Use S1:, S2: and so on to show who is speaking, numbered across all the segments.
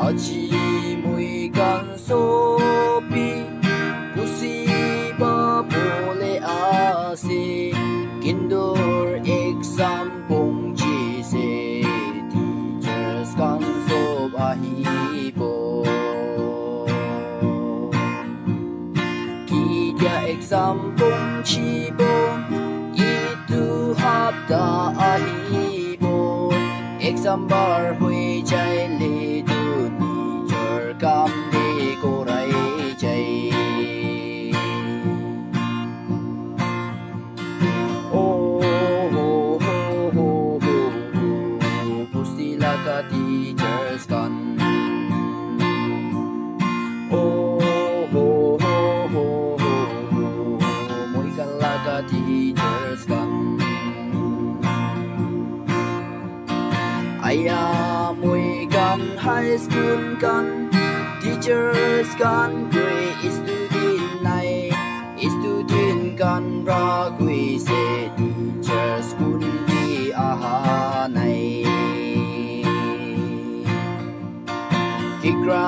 S1: aji mui kan sopi musiba boleh ase kindur exam pong jise teachers kan sob ahibo kita exam pong chibo itu hafta ahibo exam bar hui jai le du teacher kam de ko rai jai Pustilaka teachers kan Moy kalaga teachers kan Aya moy kan high school kan teachers kan grade student nai student kan ra gui se teachers kun di aha nai Kikra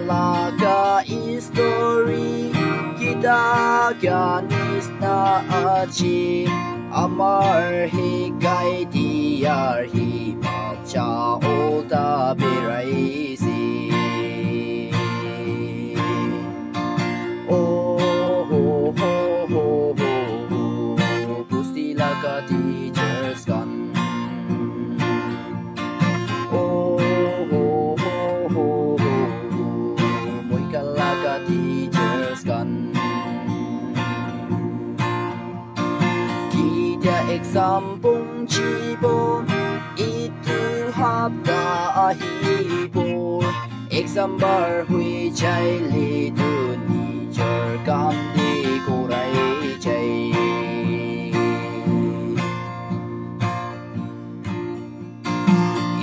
S1: laga story kita kyanis na achi amar higai diar hi macha oda beraisi Pustilaka teachers kan Moy kalaga teachers kan Kita exam pong chibo itu hafta ahibo exam bar hui chai le du teacher kam di ko rai chai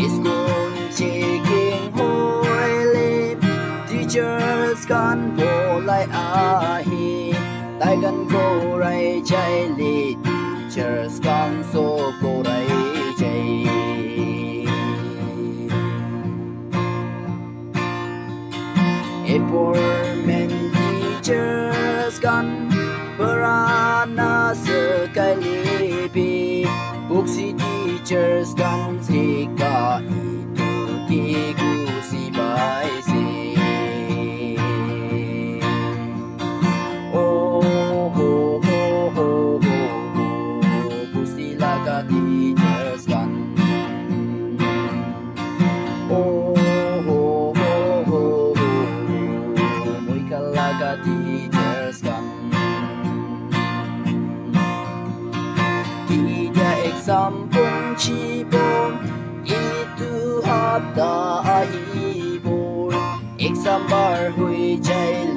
S1: Iskon checking hoi le teachers kan bolai ahi tai kan ko rai chai le teachers kan so ko rai chai Empowerment teachers kan berana sekali Buksi teachers kan sika itu kiku si baisi Pustilaka teachers kan Moy kalaga teachers kan Kita exam pong chibo itu hafta ahibo exam bar hui jai